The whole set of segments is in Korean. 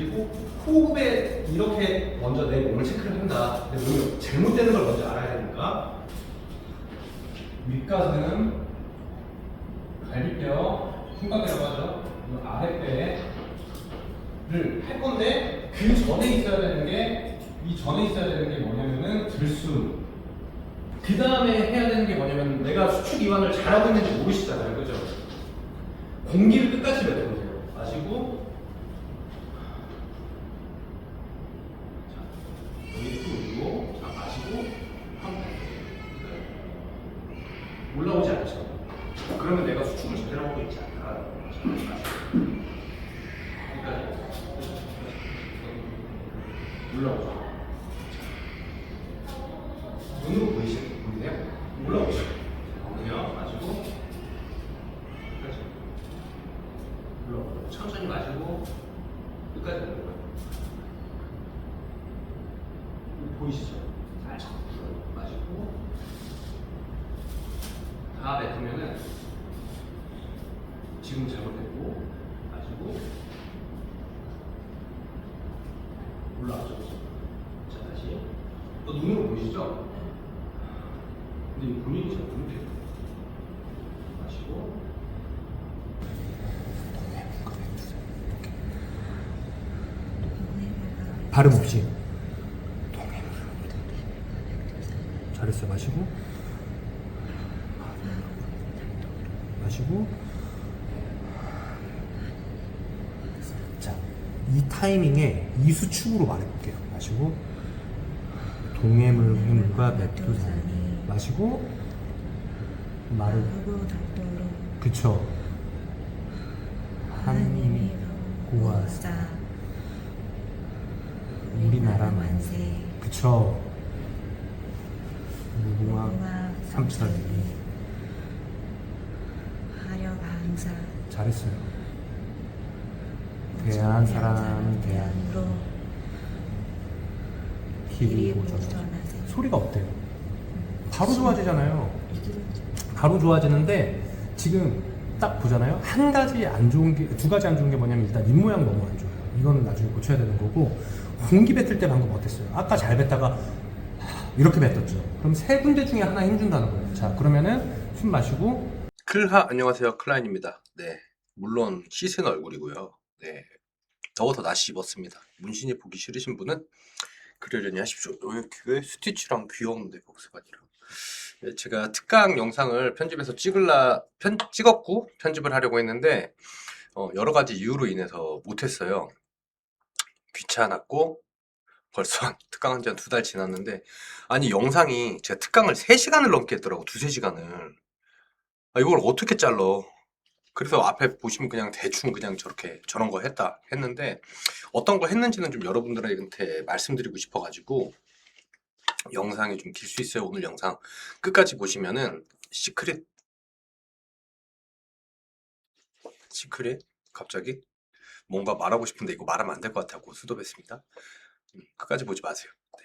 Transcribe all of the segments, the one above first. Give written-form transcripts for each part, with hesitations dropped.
그리고 호흡에 이렇게 먼저 내 몸을 체크를 한다. 내 몸이 잘못되는 걸 먼저 알아야 되니까. 윗가슴, 갈비뼈, 흉곽이라고 하죠. 이 아랫배를 할 건데 그 전에 있어야 되는 게 뭐냐면은 들숨. 그 다음에 해야 되는 게 뭐냐면 내가 수축 이완을 잘하고 있는지 모르시잖아요, 그죠? 공기를 끝까지 뱉어보세요. 마시고. 여기 또 올리고, 자, 마시고, 한번 올라오지 않죠. 그러면 내가 수축을 제대로 하고 있지 않다. 올라오죠. 눈으로 보이세요? 올라오죠. 그냥 마시고, 끝까지. 올라오죠. 천천히 마시고, 끝까지 올라오죠. 보이시죠? 살짝 마시고 다 뱉으면은 지금 잘못했고 마시고 올라왔죠. 자, 다시 또 눈으로 보이시죠? 근데 본인이 잘 모르겠어요. 마시고 발음 없이 잘했어요. 마시고 자, 이 타이밍에 이 수축으로 말해볼게요. 마시고 동해물 흉과 맥두 사이 마시고 말을 그쵸 하느님이 고하사 우리나라 만세 그쵸 무궁화 삼천리 하려방사 잘했어요. 대한 사람은 대한으로 길이 보존하세 소리가 어때요? 바로 좋아지잖아요. 바로 좋아지는데 지금 딱 보잖아요. 한 가지 안 좋은 게, 두 가지 안 좋은 게 뭐냐면 일단 입 모양 너무 안 좋아요. 이거는 나중에 고쳐야 되는 거고 공기 뱉을 때 방금 어땠어요? 아까 잘 뱉다가 이렇게 뱉었죠. 그럼 세 군데 중에 하나 힘준다는 거예요. 자, 그러면은 숨 마시고 안녕하세요. 클라인입니다. 네. 물론 씻은 얼굴이고요. 네. 더워서 나시 입었습니다. 문신이 보기 싫으신 분은 그러려니 하십시오. 왜 스티치랑 귀여운데 복스바디랑. 네, 제가 특강 영상을 편집해서 찍었고 편집을 하려고 했는데 여러 가지 이유로 인해서 못했어요. 귀찮았고 벌써 특강한 지 한 2달 지났는데 아니 영상이 제가 특강을 3시간을 넘게 했더라고. 2-3시간을. 이걸 어떻게 잘러? 그래서 앞에 보시면 그냥 대충 그냥 저런 거 했는데 어떤 거 했는지는 좀 여러분들한테 말씀드리고 싶어가지고 영상이 좀 길 수 있어요. 오늘 영상 끝까지 보시면은 시크릿 갑자기 뭔가 말하고 싶은데 이거 말하면 안 될 것 같아고 수도했습니다. 끝까지 보지 마세요. 네.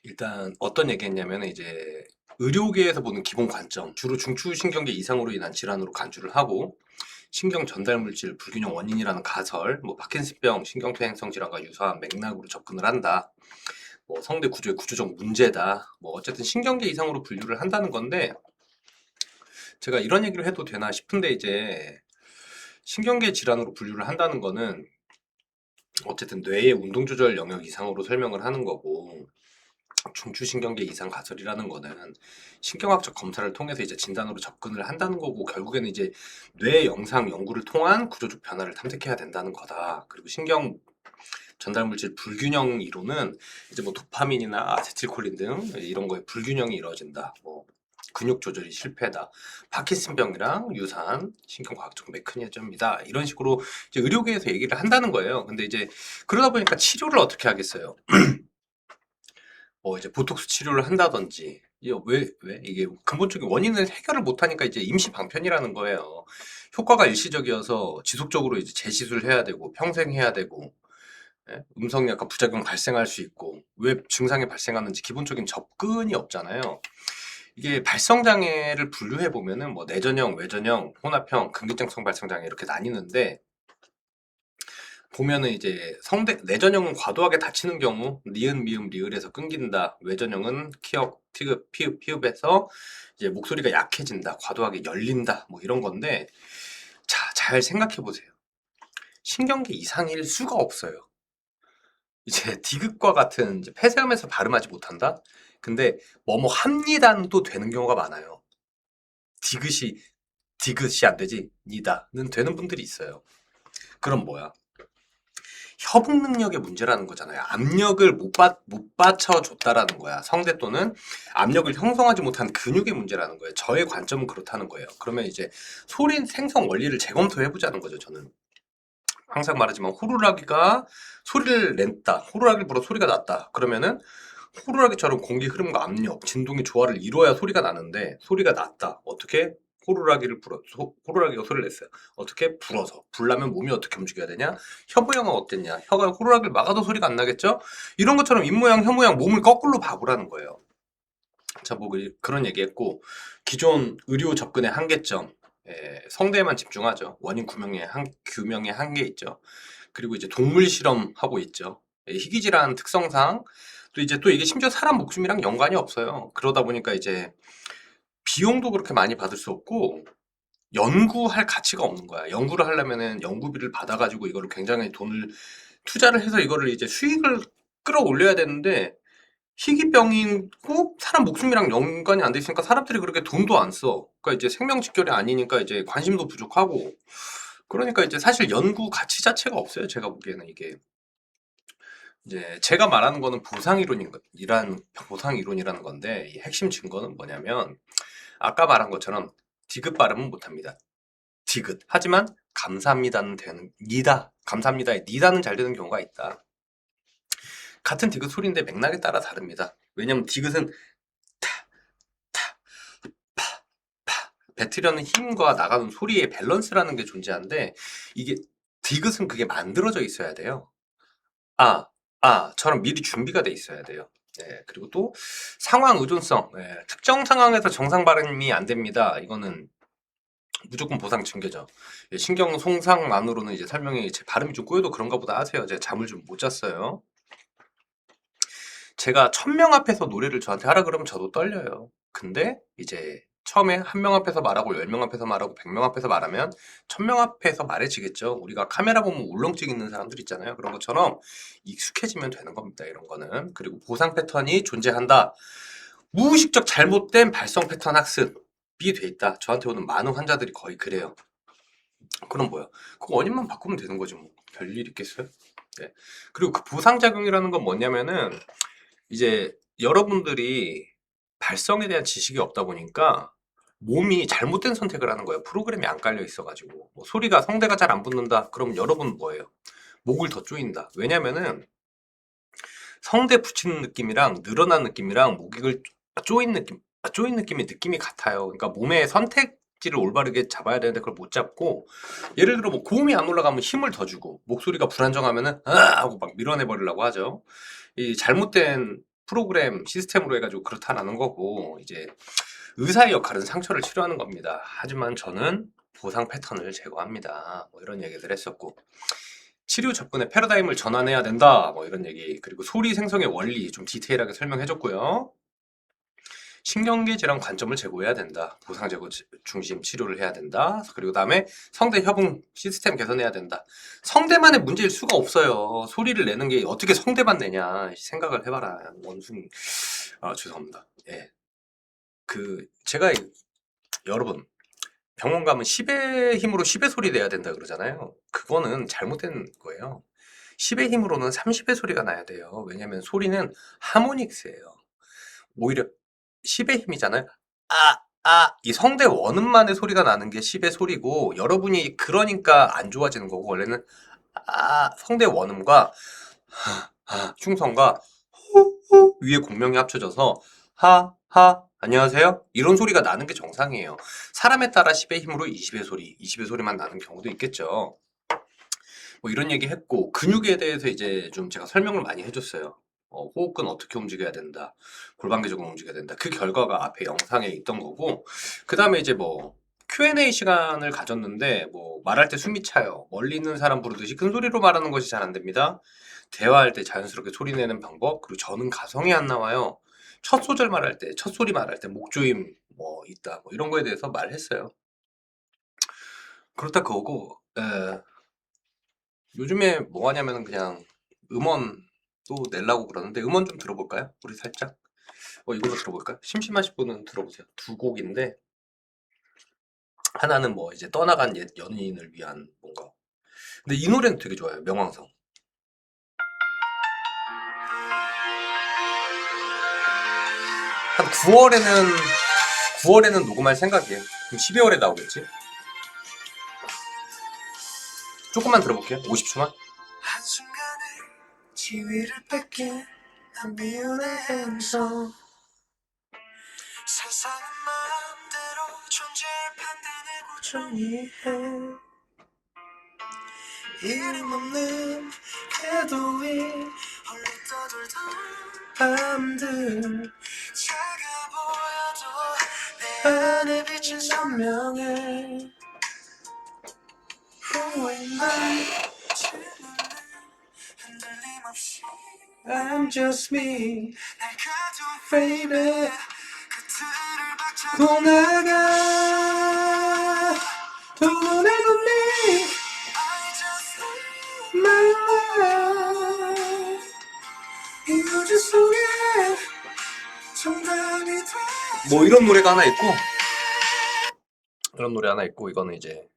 일단 어떤 얘기했냐면 이제 의료계에서 보는 기본 관점, 주로 중추신경계 이상으로 인한 질환으로 간주를 하고 신경 전달 물질 불균형 원인이라는 가설, 파킨슨병, 신경퇴행성 질환과 유사한 맥락으로 접근을 한다. 성대 구조의 구조적 문제다. 어쨌든 신경계 이상으로 분류를 한다는 건데 제가 이런 얘기를 해도 되나 싶은데 이제 신경계 질환으로 분류를 한다는 거는 어쨌든 뇌의 운동 조절 영역 이상으로 설명을 하는 거고 중추신경계 이상 가설이라는 거는 신경학적 검사를 통해서 이제 진단으로 접근을 한다는 거고 결국에는 이제 뇌 영상 연구를 통한 구조적 변화를 탐색해야 된다는 거다. 그리고 신경 전달 물질 불균형 이론은 이제 도파민이나 아세틸콜린 등 이런 거에 불균형이 이루어진다. 근육 조절이 실패다. 파킨슨병이랑 유사한 신경과학적 메커니즘이다. 이런 식으로 이제 의료계에서 얘기를 한다는 거예요. 근데 이제 그러다 보니까 치료를 어떻게 하겠어요? 이제 보톡스 치료를 한다든지 왜 이게 근본적인 원인을 해결을 못하니까 이제 임시 방편이라는 거예요. 효과가 일시적이어서 지속적으로 이제 재시술을 해야 되고 평생 해야 되고 음성이 약간 부작용 발생할 수 있고 왜 증상이 발생하는지 기본적인 접근이 없잖아요. 이게 발성장애를 분류해 보면은 내전형, 외전형, 혼합형, 근기증성 발성장애 이렇게 나뉘는데 보면은 이제 내전형은 과도하게 다치는 경우 니은 미음 리을에서 끊긴다. 외전형은 키역 티귿 피읍 피읍에서 이제 목소리가 약해진다. 과도하게 열린다. 뭐 이런 건데 자, 잘 생각해 보세요. 신경계 이상일 수가 없어요. 이제 디귿과 같은 이제 폐쇄음에서 발음하지 못한다. 근데 뭐뭐 합니다는 또 되는 경우가 많아요. 디귿이 안 되지 니다는 되는 분들이 있어요. 그럼 뭐야? 협응 능력의 문제라는 거잖아요. 압력을 못 받쳐줬다라는 거야. 성대 또는 압력을 형성하지 못한 근육의 문제라는 거예요. 저의 관점은 그렇다는 거예요. 그러면 이제 소리 생성 원리를 재검토해보자는 거죠, 저는. 항상 말하지만 호루라기가 소리를 냈다. 호루라기를 불어 소리가 났다. 그러면은 호루라기처럼 공기 흐름과 압력, 진동이 조화를 이루어야 소리가 나는데 소리가 났다. 어떻게? 호루라기가 소리를 냈어요. 어떻게? 불어서. 불라면 몸이 어떻게 움직여야 되냐? 혀 모양은 어땠냐? 혀가 호루라기를 막아도 소리가 안 나겠죠? 이런 것처럼 입 모양, 혀 모양, 몸을 거꾸로 봐보라는 거예요. 자, 뭐 그런 얘기했고 기존 의료 접근의 한계점, 성대에만 집중하죠. 원인 규명의 한계 있죠. 그리고 이제 동물 실험하고 있죠. 희귀질환 특성상 또 이게 심지어 사람 목숨이랑 연관이 없어요. 그러다 보니까 이제 비용도 그렇게 많이 받을 수 없고 연구할 가치가 없는 거야. 연구를 하려면은 연구비를 받아가지고 이거를 굉장히 돈을 투자를 해서 이거를 이제 수익을 끌어올려야 되는데 희귀병이고 사람 목숨이랑 연관이 안 돼 있으니까 사람들이 그렇게 돈도 안 써. 그러니까 이제 생명 직결이 아니니까 이제 관심도 부족하고 그러니까 이제 사실 연구 가치 자체가 없어요. 제가 보기에는 이게 이제 제가 말하는 거는 보상 이론이라는 건데 이 핵심 증거는 뭐냐면 아까 말한 것처럼 디귿 발음은 못합니다. 디귿. 하지만 감사합니다는 되는 니다. 감사합니다의 니다는 잘 되는 경우가 있다. 같은 디귿 소리인데 맥락에 따라 다릅니다. 왜냐면 디귿은 뱉으려는 힘과 나가는 소리의 밸런스라는 게 존재하는데 이게 디귿은 그게 만들어져 있어야 돼요. 처럼 미리 준비가 돼 있어야 돼요. 그리고 또 상황 의존성. 특정 상황에서 정상 발음이 안 됩니다. 이거는 무조건 보상 징계죠. 신경 손상만으로는 이제 설명이 제 발음이 좀 꼬여도 그런가 보다 하세요. 제가 잠을 좀 못 잤어요. 제가 1000명 앞에서 노래를 저한테 하라 그러면 저도 떨려요. 근데 이제 처음에 1명 앞에서 말하고 10명 앞에서 말하고 100명 앞에서 말하면 1000명 앞에서 말해지겠죠. 우리가 카메라 보면 울렁증 있는 사람들 있잖아요. 그런 것처럼 익숙해지면 되는 겁니다. 이런 거는. 그리고 보상 패턴이 존재한다. 무의식적 잘못된 발성 패턴 학습이 돼 있다. 저한테 오는 많은 환자들이 거의 그래요. 그럼 뭐야? 그 원인만 바꾸면 되는 거지 뭐. 별일 있겠어요? 네. 그리고 그 보상작용이라는 건 뭐냐면은 이제 여러분들이 발성에 대한 지식이 없다 보니까 몸이 잘못된 선택을 하는 거예요. 프로그램이 안 깔려 있어가지고. 뭐 소리가 성대가 잘 안 붙는다. 그럼 여러분 뭐예요? 목을 더 조인다. 왜냐면은 성대 붙이는 느낌이랑 늘어난 느낌이랑 목을 조인 느낌의 느낌이 같아요. 그러니까 몸의 선택지를 올바르게 잡아야 되는데 그걸 못 잡고 예를 들어 뭐 고음이 안 올라가면 힘을 더 주고 목소리가 불안정하면은 하고 막 밀어내 버리려고 하죠. 이 잘못된 프로그램 시스템으로 해가지고 그렇다라는 거고 이제 의사의 역할은 상처를 치료하는 겁니다. 하지만 저는 보상 패턴을 제거합니다. 뭐 이런 얘기들 했었고 치료 접근의 패러다임을 전환해야 된다. 뭐 이런 얘기 그리고 소리 생성의 원리 좀 디테일하게 설명해줬고요. 신경계 질환 관점을 제고해야 된다. 보상 제고 중심 치료를 해야 된다. 그리고 다음에 성대 협응 시스템 개선해야 된다. 성대만의 문제일 수가 없어요. 소리를 내는 게 어떻게 성대만 내냐 생각을 해봐라. 원숭이. 죄송합니다. 예. 제가 여러분 병원 가면 10의 힘으로 10의 소리 내야 된다 그러잖아요. 그거는 잘못된 거예요. 10의 힘으로는 30의 소리가 나야 돼요. 왜냐면 소리는 하모닉스예요. 오히려 10의 힘이잖아요. 이 성대 원음만의 소리가 나는 게 10의 소리고 여러분이 그러니까 안 좋아지는 거고 원래는 성대 원음과 흉성과 후 위에 공명이 합쳐져서 안녕하세요. 이런 소리가 나는 게 정상이에요. 사람에 따라 10의 힘으로 20의 소리만 나는 경우도 있겠죠. 뭐 이런 얘기 했고 근육에 대해서 이제 좀 제가 설명을 많이 해줬어요. 호흡근 어떻게 움직여야 된다. 골반계적으로 움직여야 된다. 그 결과가 앞에 영상에 있던 거고 그 다음에 이제 뭐 Q&A 시간을 가졌는데 뭐 말할 때 숨이 차요. 멀리 있는 사람 부르듯이 큰 소리로 말하는 것이 잘 안 됩니다. 대화할 때 자연스럽게 소리 내는 방법, 그리고 저는 가성이 안 나와요. 첫 소절 말할 때, 첫 소리 말할 때 목조임 뭐 있다, 뭐 이런 거에 대해서 말했어요. 그렇다 그거고, 요즘에 뭐 하냐면은 그냥 음원도 내려고 그러는데 음원 좀 들어볼까요? 우리 살짝 이걸로 들어볼까요? 심심하신 분은 들어보세요. 두 곡인데 하나는 뭐 이제 떠나간 옛 연인을 위한 뭔가, 근데 이 노래는 되게 좋아요. 명왕성. 한 9월에는 녹음할 생각이에요. 그럼 12월에 나오겠지? 조금만 들어볼게요. 50초만. 한순간에 지위를 뺏긴 난 미운의 행성, 세상은 마음대로 존재를 판단해 고정이해. 이름 없는 궤도 위 홀로 떠돌던 밤들, 작아 보여도 내 안에 빛은 선명해. When I 흔들림 없이 I'm just me, 날 가둔 frame 그 틀을 박차고 나가. Don't ever leave, I just live my life. 이 우주 속에 정답이 돼. 뭐 이런 노래가 하나 있고, 이런 노래 하나 있고, 이거는 이제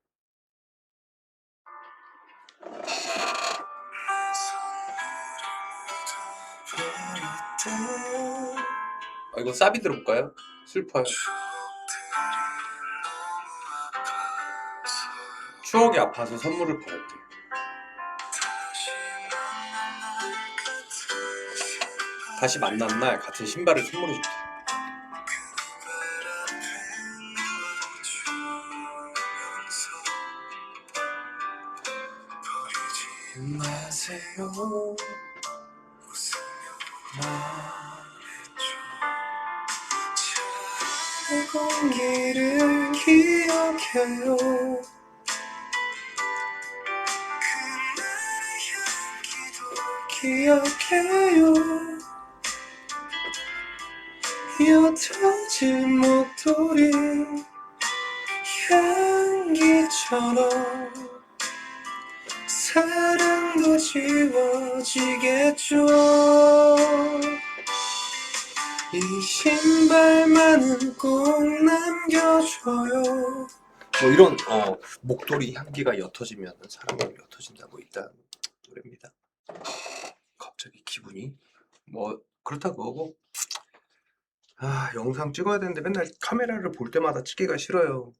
이거 사비 들어볼까요? 슬퍼요. 추억이 아파서 선물을 보냈대. 다시 만난 날 같은 신발을 선물해줬대. 버리지 마세요. 내 공기를 기억해요. 그날의 향기도 기억해요. 옅어진 목도리 향기처럼 사랑도 지워지겠죠. 이 신발만은 꼭 남겨줘요. 뭐 이런 목도리 향기가 옅어지면 사랑이 옅어진다고 있다는 노래입니다. 갑자기 기분이 뭐 그렇다 그거고, 영상 찍어야 되는데 맨날 카메라를 볼 때마다 찍기가 싫어요.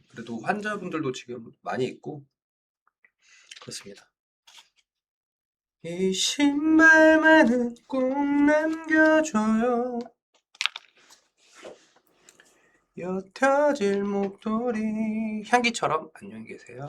그래도 환자분들도 지금 많이 있고 그렇습니다. 이 신발만은 꼭 남겨줘요. 옅어질 목도리 향기처럼. 안녕히 계세요.